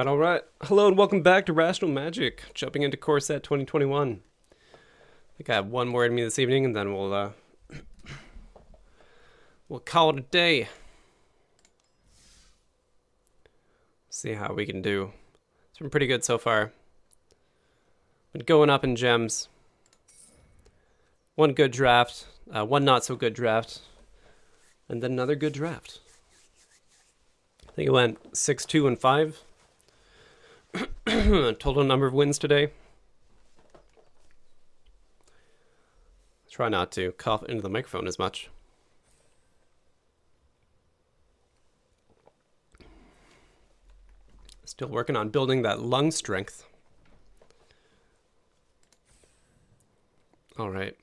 All right. Hello and welcome back to Rational Magic. Jumping into core set 2021. I think I have one more in me this evening, and then we'll call it a day. See how we can do. It's been pretty good so far. Been going up in gems. One good draft, one not so good draft, and then another good draft. I think it went 6-2 and 5. Total number of wins today. Try not to cough into the microphone as much. Still working on building that lung strength. All right.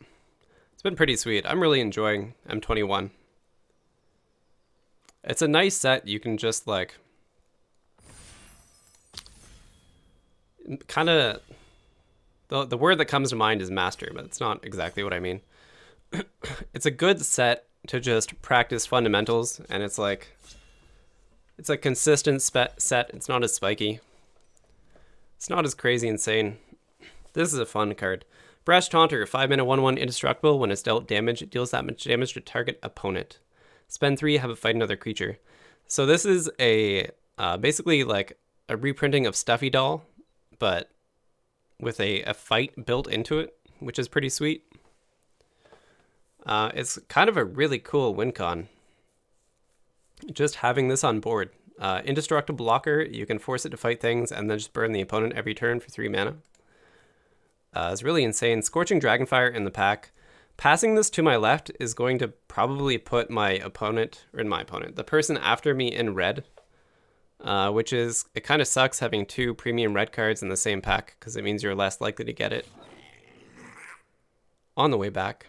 It's been pretty sweet. I'm really enjoying M21. It's a nice set. You can just like kind of, the word that comes to mind is master, but it's not exactly what I mean. It's a good set to just practice fundamentals, and it's a consistent set. It's not as spiky. It's not as crazy insane. This is a fun card. Brash Taunter, 5-mana 1/1 indestructible. When it's dealt damage, it deals that much damage to target opponent. Spend 3, have it fight another creature. So this is a basically like a reprinting of Stuffy doll, but with a fight built into it, which is pretty sweet. It's kind of a really cool win con. Just having this on board. Indestructible blocker, you can force it to fight things and then just burn the opponent every turn for 3 mana. It's really insane. Scorching Dragonfire in the pack. Passing this to my left is going to probably put my opponent, or my opponent, the person after me in red, which is, it kind of sucks having 2 premium red cards in the same pack because it means you're less likely to get it on the way back.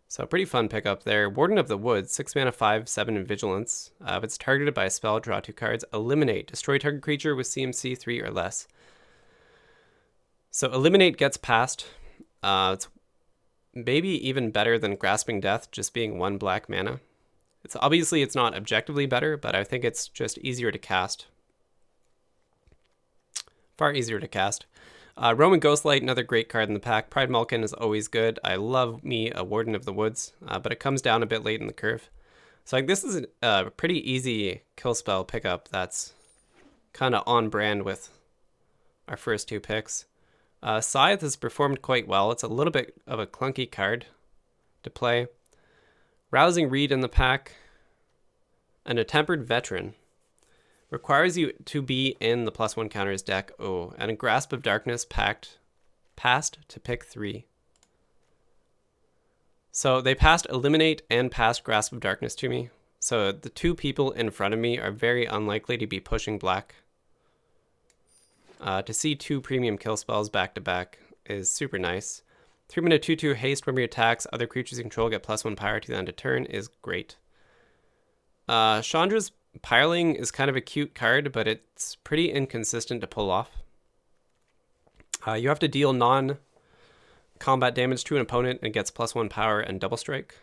So pretty fun pickup there. Warden of the Woods, 6 mana 5/7 in Vigilance. If it's targeted by a spell, draw 2 cards. Eliminate. Destroy target creature with CMC 3 or less. So Eliminate gets passed. It's maybe even better than Grasping Death, just being 1 black mana. It's not objectively better, but I think it's just easier to cast. Far easier to cast. Roman Ghostlight, another great card in the pack. Pride Malkin is always good. I love me a Warden of the Woods, but it comes down a bit late in the curve. So like this is a pretty easy kill spell pickup that's kind of on brand with our first 2 picks. Scythe has performed quite well. It's a little bit of a clunky card to play. Rousing Reed in the pack, and a Tempered Veteran. Requires you to be in the +1 counters deck. Oh, and a Grasp of Darkness passed to pick 3. So they passed Eliminate and passed Grasp of Darkness to me. So the 2 people in front of me are very unlikely to be pushing black. To see 2 premium kill spells back to back is super nice. 3 mana 2/2 haste when he attacks. Other creatures you control get +1 power to the end of turn is great. Chandra's Piling is kind of a cute card, but it's pretty inconsistent to pull off. You have to deal non-combat damage to an opponent and it gets +1 power and double strike.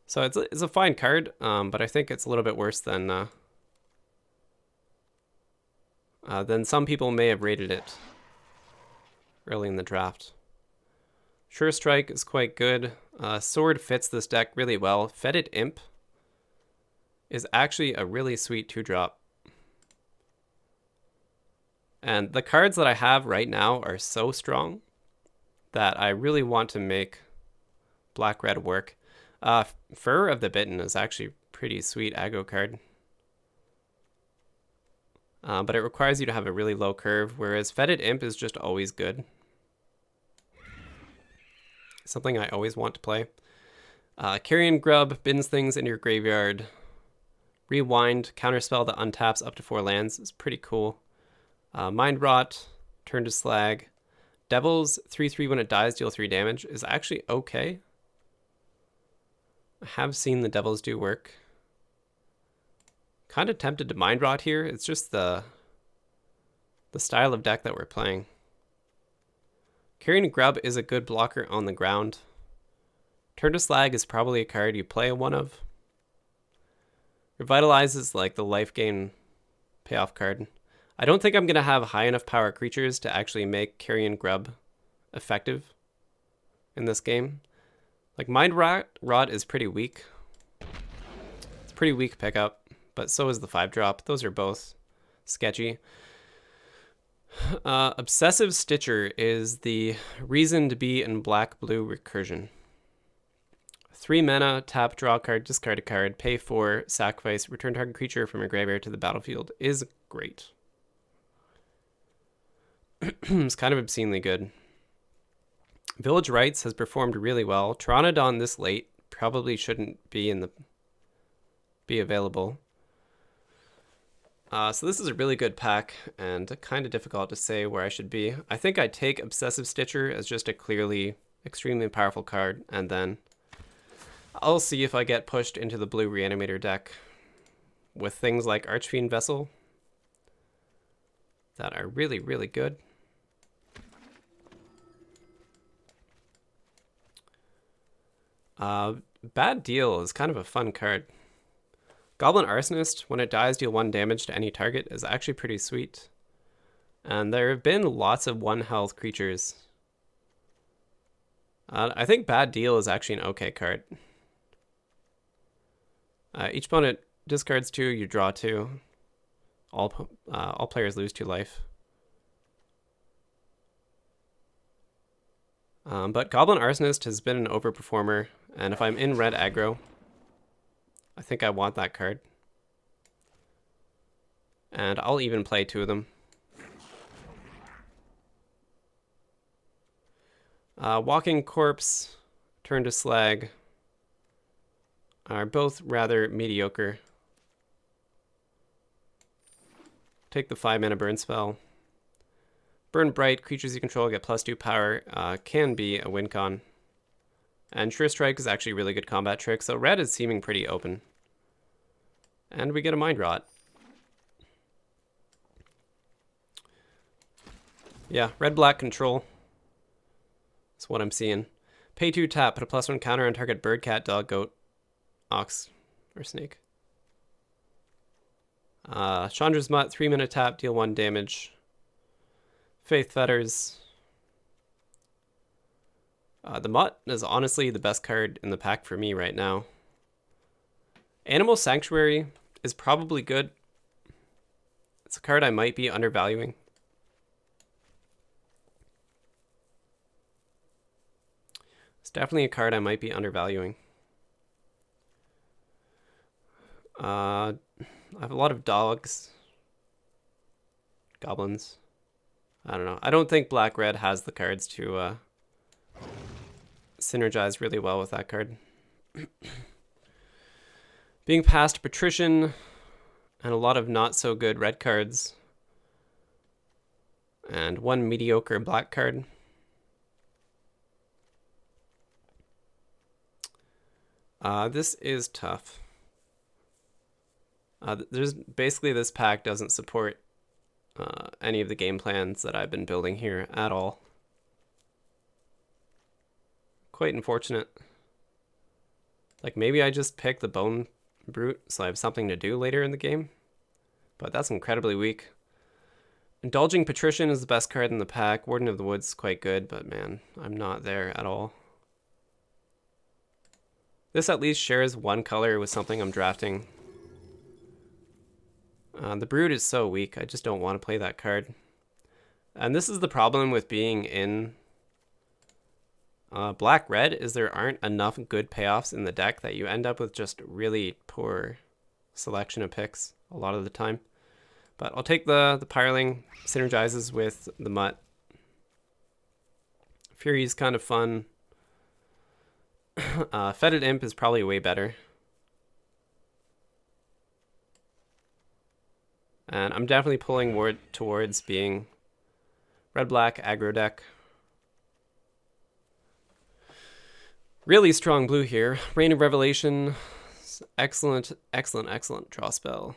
So it's a fine card, but I think it's a little bit worse than some people may have rated it early in the draft. Sure Strike is quite good. Sword fits this deck really well. Fetid Imp is actually a really sweet 2-drop. And the cards that I have right now are so strong that I really want to make black-red work. Fur of the Bitten is actually pretty sweet aggro card. But it requires you to have a really low curve, whereas Fetid Imp is just always good. Something I always want to play. Carrion Grub bins things in your graveyard. Rewind, counterspell that untaps up to 4 lands is pretty cool. Mind Rot, turn to Slag. Devil's 3/3 when it dies, deal 3 damage is actually okay. I have seen the Devils do work. Kind of tempted to Mind Rot here. It's just the style of deck that we're playing. Carrion Grub is a good blocker on the ground. Turn to Slag is probably a card you play one of. Revitalize is like the life gain payoff card. I don't think I'm going to have high enough power creatures to actually make Carrion Grub effective in this game. Like, Mind Rot is pretty weak. It's a pretty weak pickup, but so is the 5-drop. Those are both sketchy. Obsessive Stitcher is the reason to be in black-blue recursion. 3 mana, tap, draw a card, discard a card, pay 4, sacrifice, return target creature from your graveyard to the battlefield is great. It's kind of obscenely good. Village Rites has performed really well. Pteranodon this late probably shouldn't be available. So this is a really good pack, and kind of difficult to say where I should be. I think I take Obsessive Stitcher as just a clearly extremely powerful card, and then I'll see if I get pushed into the blue Reanimator deck with things like Archfiend Vessel that are really, really good. Bad Deal is kind of a fun card. Goblin Arsonist, when it dies, deal 1 damage to any target, is actually pretty sweet. And there have been lots of 1 health creatures. I think Bad Deal is actually an okay card. Each opponent discards 2, you draw 2. All players lose 2 life. But Goblin Arsonist has been an overperformer, and if I'm in red aggro, I think I want that card. And I'll even play 2 of them. Walking Corpse, Turn to Slag are both rather mediocre. Take the 5 mana burn spell. Burn Bright, creatures you control get +2 power, can be a win con. And Sure Strike is actually a really good combat trick, so red is seeming pretty open. And we get a Mind Rot. Yeah, red-black control. That's what I'm seeing. Pay 2 tap, put a +1 counter on target bird, cat, dog, goat, ox, or snake. Chandra's Mutt, 3 mana tap, deal 1 damage. Faith Fetters. The Mutt is honestly the best card in the pack for me right now. Animal Sanctuary is probably good. It's a card I might be undervaluing. It's definitely a card I might be undervaluing. I have a lot of dogs. Goblins. I don't know. I don't think black-red has the cards to synergize really well with that card. Being past Patrician and a lot of not so good red cards. And 1 mediocre black card. This is tough. There's basically, this pack doesn't support any of the game plans that I've been building here at all. Quite unfortunate. Like, maybe I just pick the Bone Brute so I have something to do later in the game. But that's incredibly weak. Indulging Patrician is the best card in the pack. Warden of the Woods is quite good, but man, I'm not there at all. This at least shares 1 color with something I'm drafting. The Brood is so weak, I just don't want to play that card. And this is the problem with being in black-red, is there aren't enough good payoffs in the deck that you end up with just really poor selection of picks a lot of the time. But I'll take the Pyreling, synergizes with the Mutt. Fury is kind of fun. Fetid Imp is probably way better. And I'm definitely pulling more towards being red-black aggro deck. Really strong blue here. Rain of Revelation. Excellent, excellent, excellent draw spell.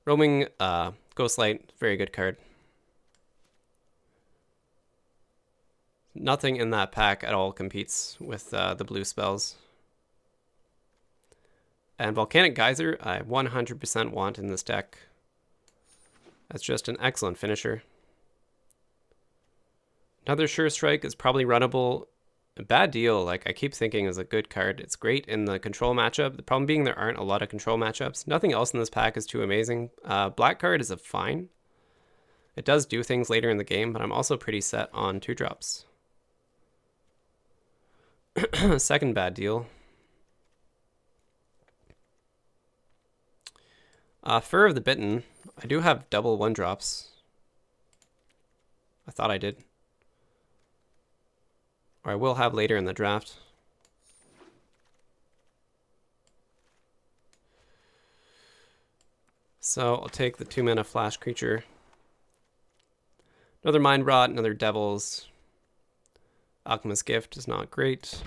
Roaming Ghostlight, very good card. Nothing in that pack at all competes with the blue spells. And Volcanic Geyser, I 100% want in this deck. That's just an excellent finisher. Another Sure Strike is probably runnable. A Bad Deal, like I keep thinking, is a good card. It's great in the control matchup. The problem being there aren't a lot of control matchups. Nothing else in this pack is too amazing. Black card is a fine. It does do things later in the game, but I'm also pretty set on 2-drops. Second Bad Deal. Fur of the Bitten. I do have double 1-drops. I thought I did. Or I will have later in the draft. So I'll take the 2-mana flash creature. Another Mind Rot, another Devils. Alchemist's Gift is not great.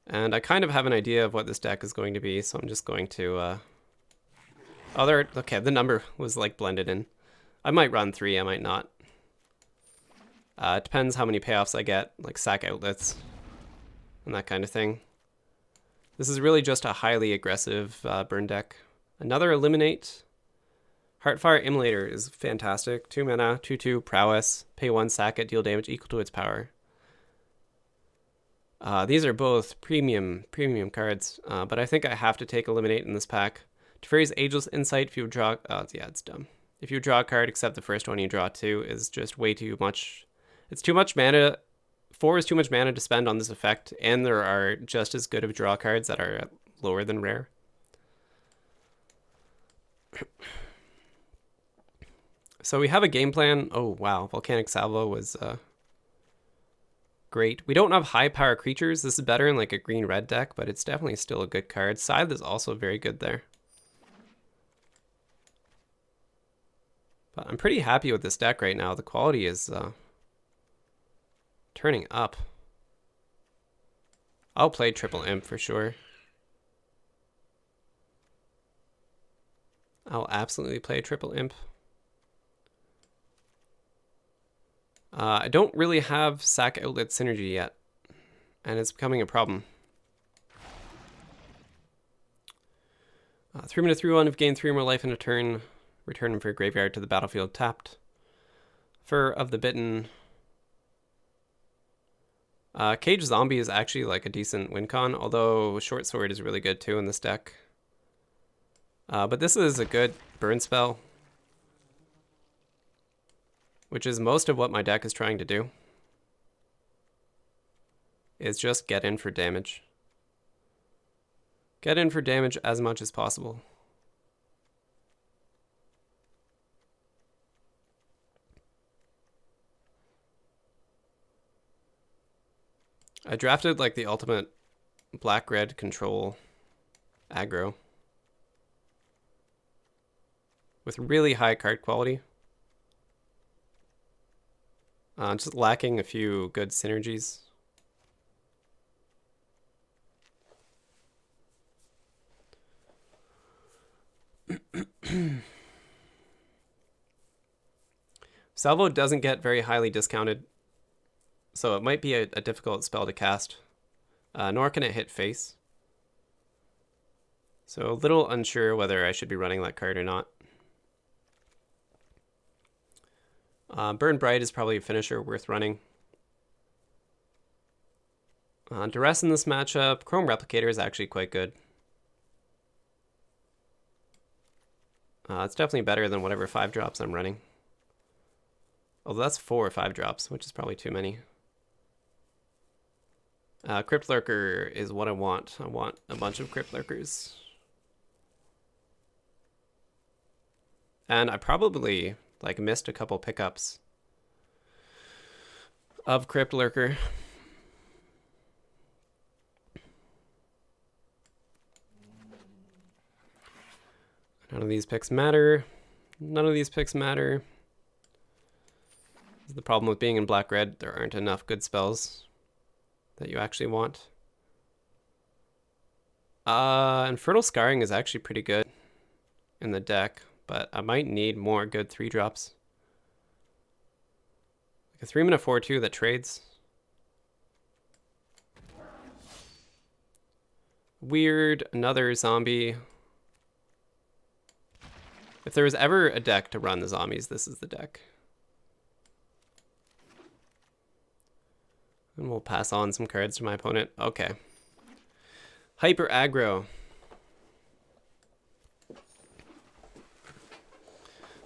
And I kind of have an idea of what this deck is going to be, so I'm just going to... okay, the number was like blended in. I might run 3, I might not. It depends how many payoffs I get, like sack outlets and that kind of thing. This is really just a highly aggressive burn deck. Another Eliminate. Heartfire Immolator is fantastic. 2 mana, 2/2, prowess. Pay 1, sack it, deal damage equal to its power. These are both premium cards, but I think I have to take Eliminate in this pack. Teferi's Ageless Insight, if you draw... yeah, it's dumb. If you draw a card except the first one you draw 2 is just way too much. It's too much mana. 4 is too much mana to spend on this effect, and there are just as good of draw cards that are lower than rare. So we have a game plan. Oh, wow. Volcanic Salvo was... great. We don't have high power creatures. This is better in like a green-red deck, but it's definitely still a good card. Scythe is also very good there. But I'm pretty happy with this deck right now. The quality is turning up. I'll play Triple Imp for sure. I'll absolutely play Triple Imp. I don't really have sack outlet synergy yet, and it's becoming a problem. 3 mana 3/1, if gained 3 more life in a turn, return them for graveyard to the battlefield tapped. Fur of the Bitten. Cage Zombie is actually like a decent win con, although Short Sword is really good too in this deck. But this is a good burn spell, which is most of what my deck is trying to do, is just get in for damage. Get in for damage as much as possible. I drafted like the ultimate black-red control aggro with really high card quality. Just lacking a few good synergies. Salvo doesn't get very highly discounted, so it might be a difficult spell to cast. Nor can it hit face. So a little unsure whether I should be running that card or not. Burn Bright is probably a finisher worth running. Duress in this matchup. Chrome Replicator is actually quite good. It's definitely better than whatever 5-drops I'm running. Although that's 4 or 5-drops, which is probably too many. Crypt Lurker is what I want. I want a bunch of Crypt Lurkers. And I probably like missed a couple pickups of Crypt Lurker. None of these picks matter. None of these picks matter. The problem with being in black-red, there aren't enough good spells that you actually want. Infernal Scarring is actually pretty good in the deck, but I might need more good 3-drops. Like a 3-mana 4/2 that trades. Weird, another zombie. If there was ever a deck to run the zombies, this is the deck. And we'll pass on some cards to my opponent. Okay. Hyper aggro.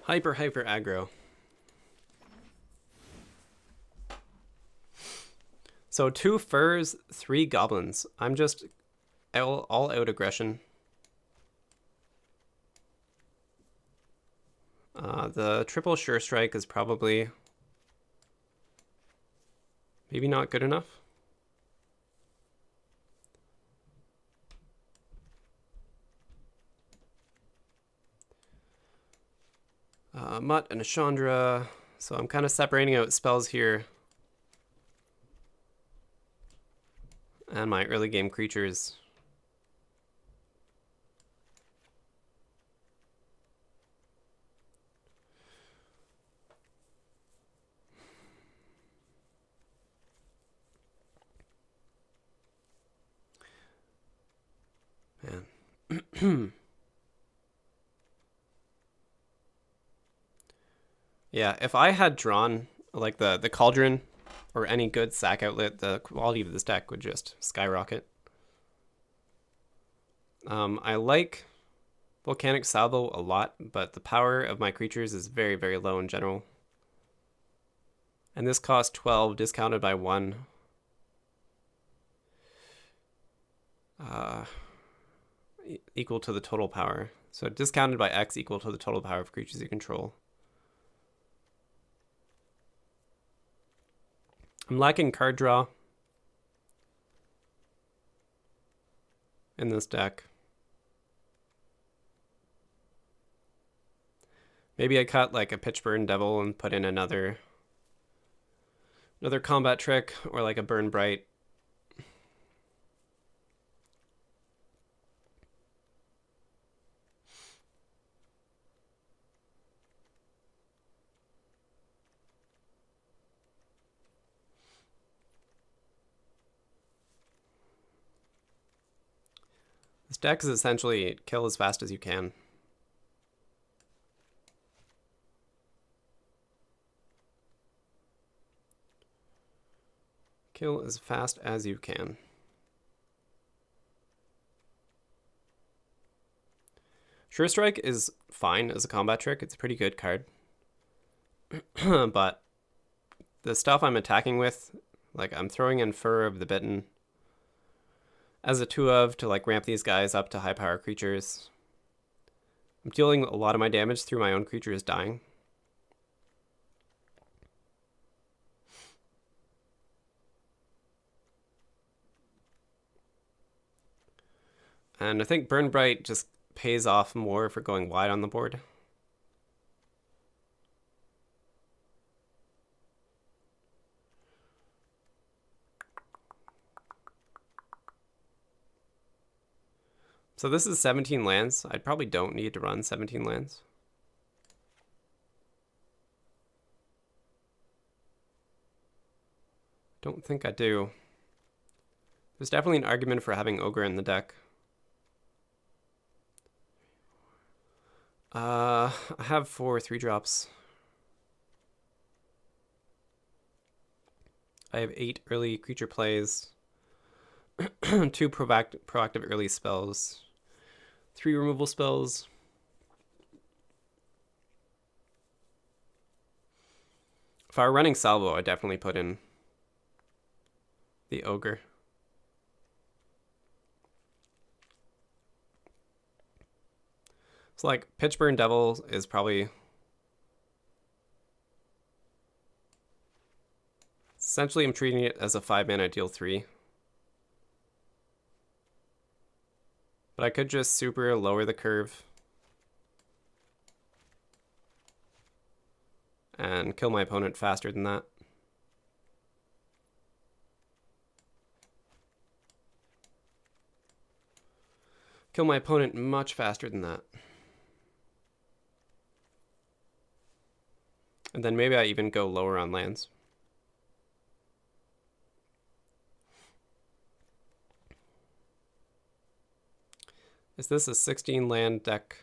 Hyper aggro. So 2 furs, 3 goblins. I'm just all out aggression. The triple sure strike is probably maybe not good enough. Mutt and a Chandra. So I'm kind of separating out spells here. And my early game creatures. Man. Yeah, if I had drawn like the Cauldron or any good sack outlet, the quality of this deck would just skyrocket. I like Volcanic Salvo a lot, but the power of my creatures is very, very low in general. And this costs 12, discounted by 1. Equal to the total power. So discounted by X equal to the total power of creatures you control. I'm lacking card draw in this deck. Maybe I cut like a Pitchburn Devil and put in another combat trick, or like a Burn Bright. This deck is essentially kill as fast as you can. Kill as fast as you can. Sure Strike is fine as a combat trick. It's a pretty good card. But the stuff I'm attacking with, like I'm throwing in Fur of the Bitten as a 2-of to like ramp these guys up to high power creatures. I'm dealing a lot of my damage through my own creatures dying. And I think Burn Bright just pays off more for going wide on the board. So this is 17 lands. I probably don't need to run 17 lands. Don't think I do. There's definitely an argument for having Ogre in the deck. I have 4 3-drops. I have 8 early creature plays, 2 proactive early spells, 3 removal spells. If I were running Salvo, I'd definitely put in the Ogre. So like Pitchburn Devil is probably essentially I'm treating it as a 5-mana deal 3. But I could just super lower the curve and kill my opponent faster than that. Kill my opponent much faster than that. And then maybe I even go lower on lands. Is this a 16 land deck?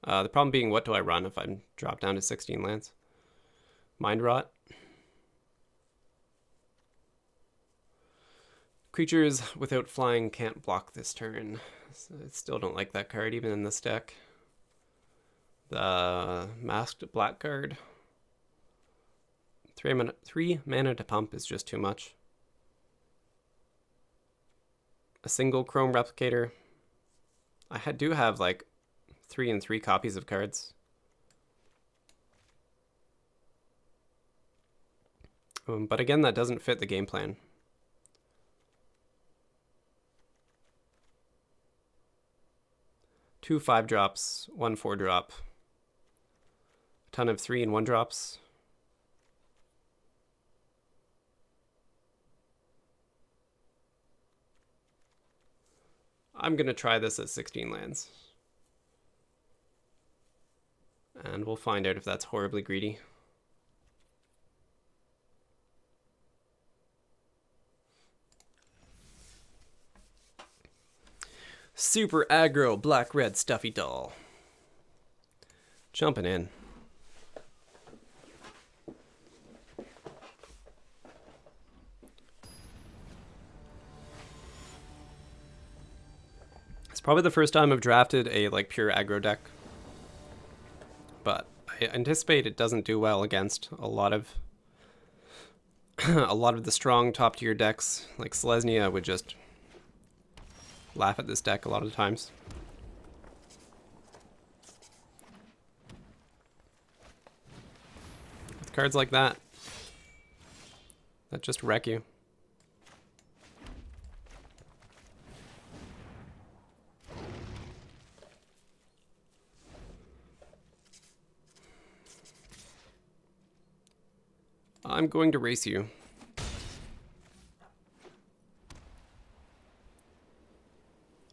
The problem being, what do I run if I'm dropped down to 16 lands? Mind Rot. Creatures without flying can't block this turn. So I still don't like that card, even in this deck. The Masked Black card. 3 mana to pump is just too much. A single Chrome Replicator. I do have like 3 and 3 copies of cards. But again, that doesn't fit the game plan. Two 5-drops, 1 4-drop. A ton of 3 and 1-drops. I'm going to try this at 16 lands. And we'll find out if that's horribly greedy. Super aggro black-red Stuffy doll. Jumping in. It's probably the first time I've drafted a like pure aggro deck, but I anticipate it doesn't do well against a lot of a lot of the strong top tier decks. Like Selesnya would just laugh at this deck a lot of the times. With cards like that just wreck you. I'm going to race you.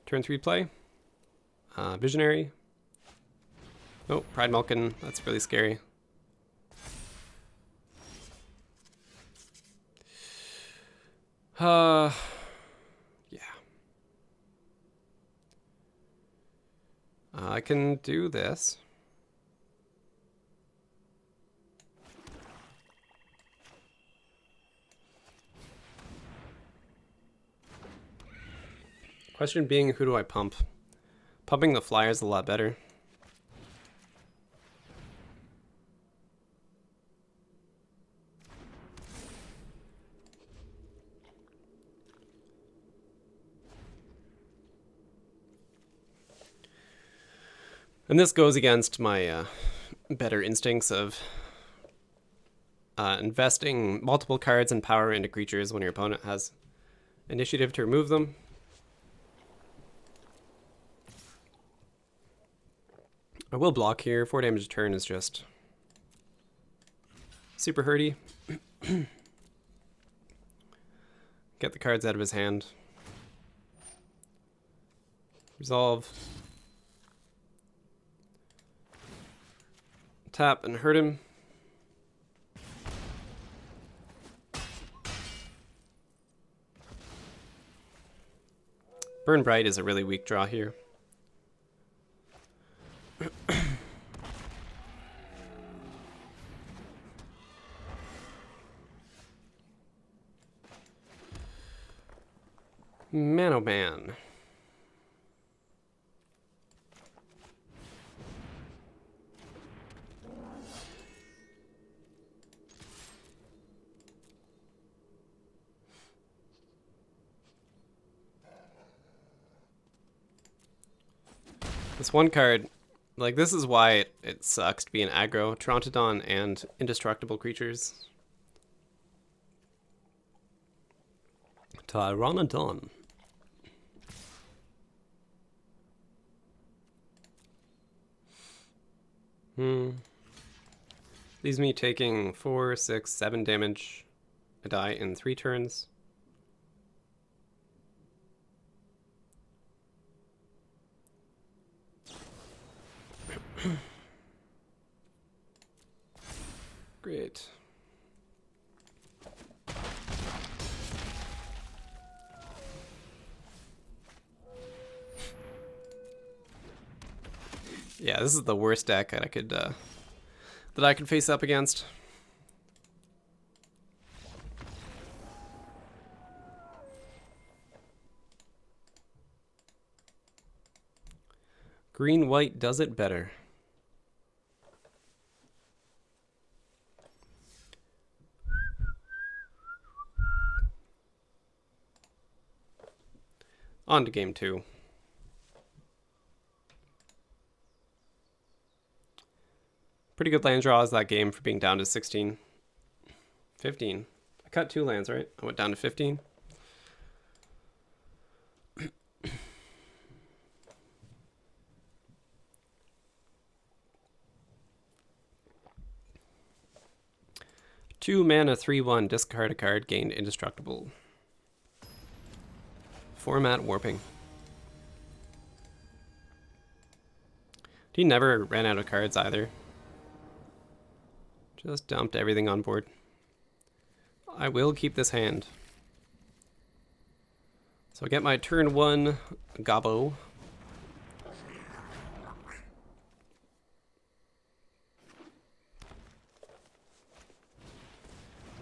Turn 3 play. Visionary. Oh, Pride Malkin. That's really scary. Yeah. I can do this. Question being, who do I pump? Pumping the flyer is a lot better. And this goes against my better instincts of investing multiple cards and power into creatures when your opponent has initiative to remove them. I will block here. 4 damage a turn is just super hurty. Get the cards out of his hand. Resolve. Tap and hurt him. Burn Bright is a really weak draw here. Man, oh man. This one card, like, this is why it sucks to be an aggro. Trontodon and indestructible creatures. Tyrannodon. Leaves me taking 4, 6, 7 damage. I die in 3 turns. Great. Yeah, this is the worst deck that I could face up against. Green-white does it better. On to game 2. Pretty good land draws that game for being down to 16. 15. I cut 2 lands, right? I went down to 15. Two mana, 3/1, discard a card, gained indestructible. Format warping. He never ran out of cards either. Just dumped everything on board. I will keep this hand. So I get my turn 1 Gobbo.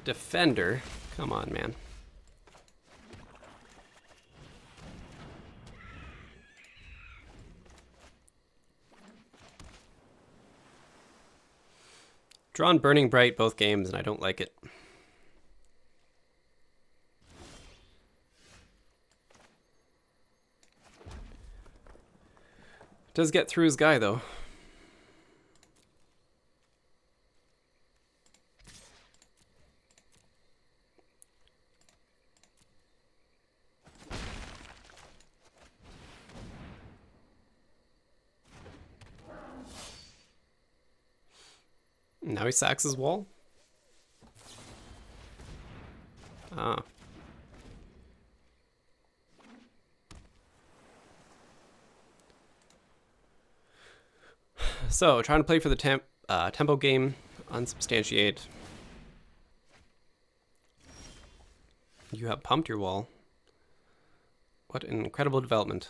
Defender. Come on, man. Drawn Burning Bright both games, and I don't like it. Does get through his guy, though. Now he sacks his wall. Ah. So, trying to play for the tempo game, unsubstantiate. You have pumped your wall. What an incredible development.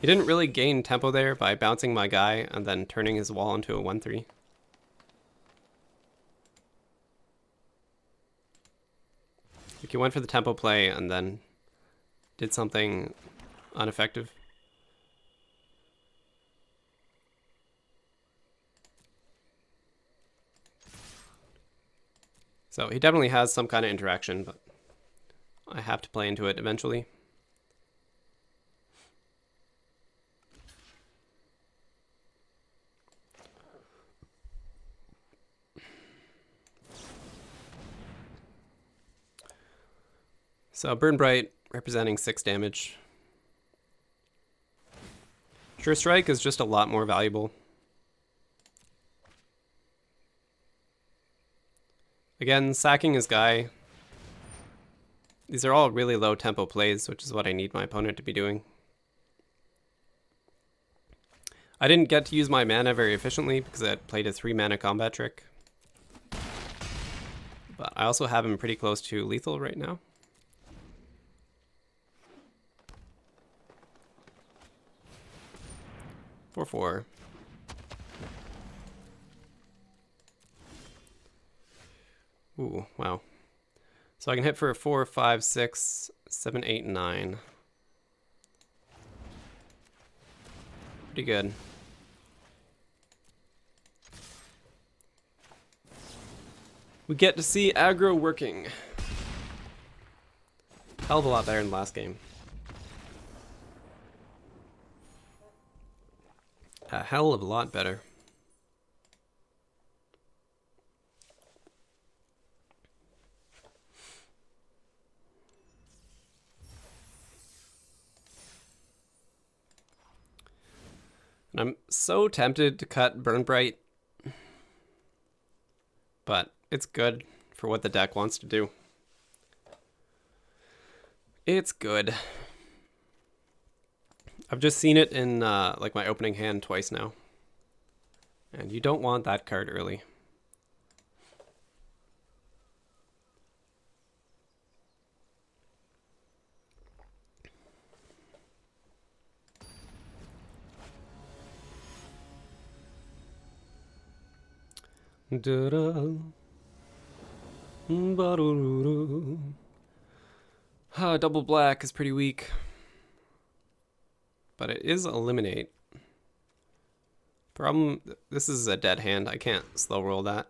He didn't really gain tempo there by bouncing my guy and then turning his wall into a 1/3. Like he went for the tempo play and then did something ineffective. So he definitely has some kind of interaction, but I have to play into it eventually. So Burn Bright representing 6 damage. Sure Strike is just a lot more valuable. Again, sacking his guy. These are all really low tempo plays, which is what I need my opponent to be doing. I didn't get to use my mana very efficiently because I played a 3 mana combat trick. But I also have him pretty close to lethal right now. For 4. Ooh, wow. So I can hit for 4, 5, 6, 7, 8, 9. Pretty good. We get to see aggro working. Hell of a lot better than the last game. A hell of a lot better. And I'm so tempted to cut Burn Bright, but it's good for what the deck wants to do. It's good. I've just seen it in like my opening hand twice now. And you don't want that card early. Da-da. Ba-do-do-do. Double black is pretty weak. But it is eliminate. Problem, this is a dead hand. I can't slow roll that.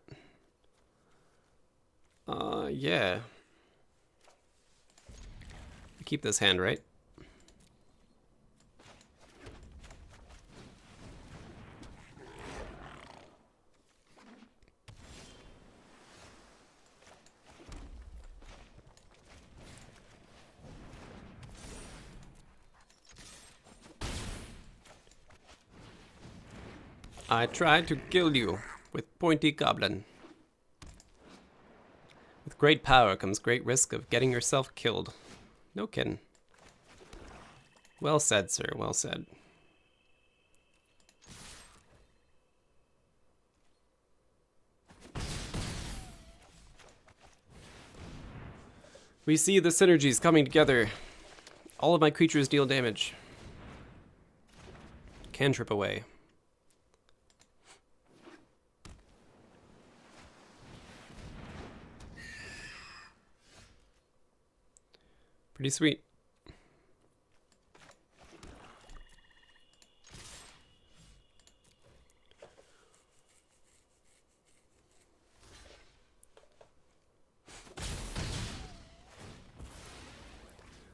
Yeah. Keep this hand, right? I tried to kill you with pointy goblin. With great power comes great risk of getting yourself killed. No kidding. Well said, sir. Well said. We see the synergies coming together. All of my creatures deal damage. Cantrip away. Pretty sweet.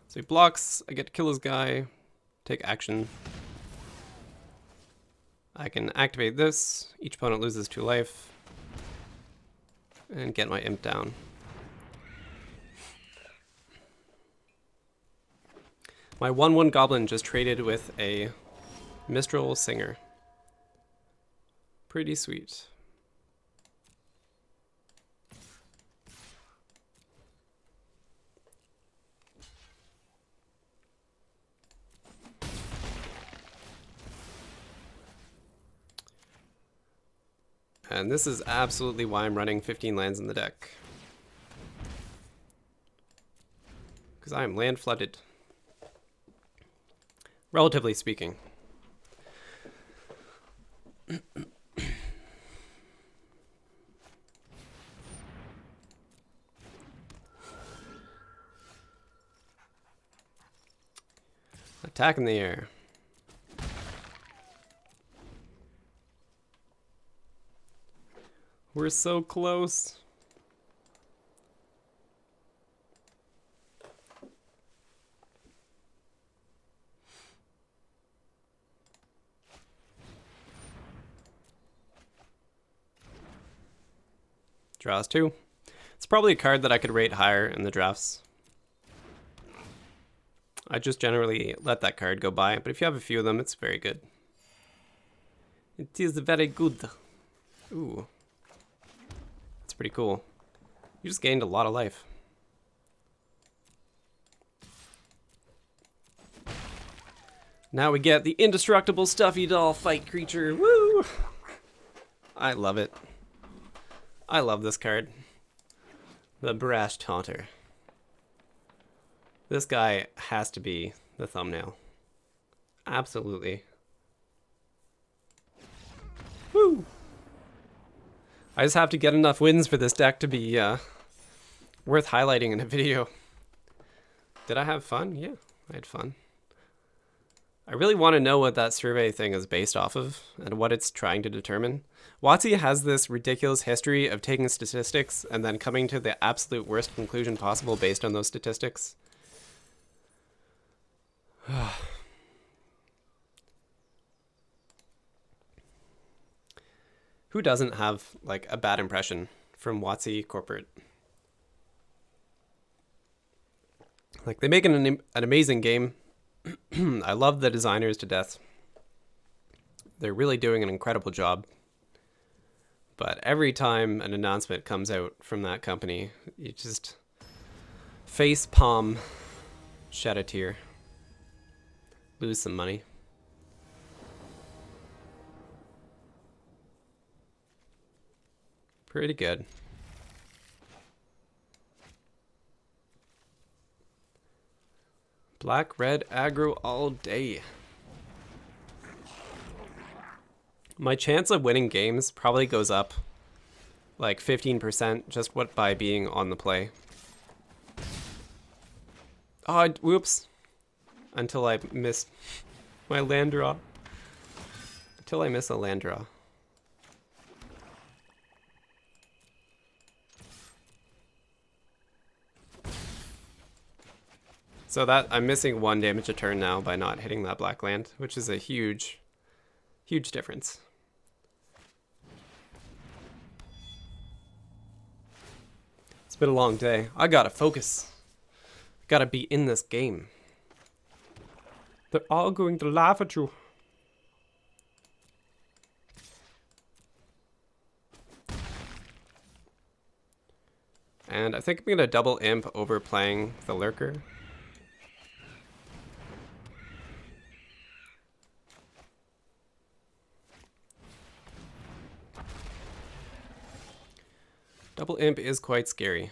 So he blocks, I get to kill his guy, take action. I can activate this, each opponent loses 2 life, and get my imp down. My 1/1 goblin just traded with a Mistral Singer. Pretty sweet. And this is absolutely why I'm running 15 lands in the deck. Because I am land flooded. Relatively speaking. Attack in the air. We're so close. Draws 2. It's probably a card that I could rate higher in the drafts. I just generally let that card go by, but if you have a few of them, it's very good. It is very good. Ooh. That's pretty cool. You just gained a lot of life. Now we get the indestructible Stuffy doll fight creature. Woo! I love it. I love this card. The Brash Taunter. This guy has to be the thumbnail. Absolutely. Woo! I just have to get enough wins for this deck to be worth highlighting in a video. Did I have fun? Yeah, I had fun. I really want to know what that survey thing is based off of and what it's trying to determine. WotC has this ridiculous history of taking statistics and then coming to the absolute worst conclusion possible based on those statistics. Who doesn't have like a bad impression from WotC corporate? Like, they make an amazing game. I love the designers to death. They're really doing an incredible job. But every time an announcement comes out from that company, you just face palm, shed a tear, lose some money. Pretty good. Black, red, aggro all day. My chance of winning games probably goes up like 15% just by being on the play. Oh, whoops. Until I missed my land draw. Until I miss a land draw. So that I'm missing 1 damage a turn now by not hitting that black land, which is a huge, huge difference. It's been a long day. I gotta focus. Gotta be in this game. They're all going to laugh at you. And I think I'm gonna double imp over playing the lurker. Double imp is quite scary.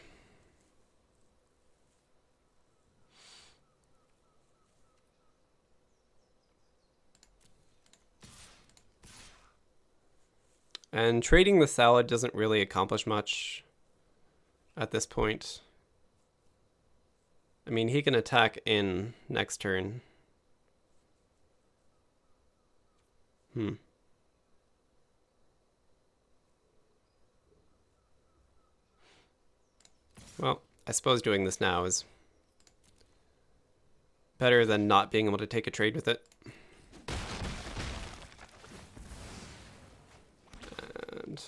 And trading the salad doesn't really accomplish much at this point. I mean, he can attack in next turn. Well, I suppose doing this now is better than not being able to take a trade with it. And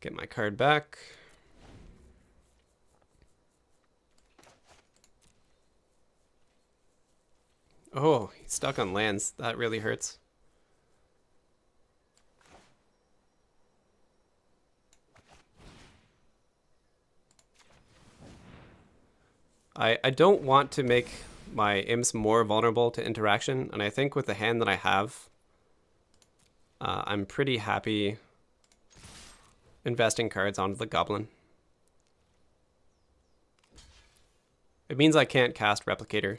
get my card back. Oh, he's stuck on lands. That really hurts. I don't want to make my imps more vulnerable to interaction, and I think with the hand that I have, I'm pretty happy investing cards onto the goblin. It means I can't cast Replicator.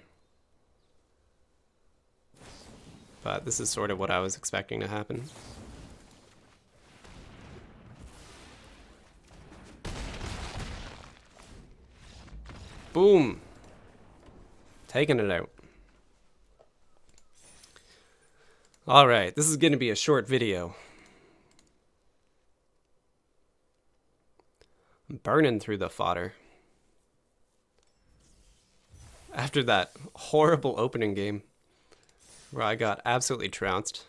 But this is sort of what I was expecting to happen. Boom! Taking it out. Alright, this is going to be a short video. I'm burning through the fodder. After that horrible opening game, where I got absolutely trounced.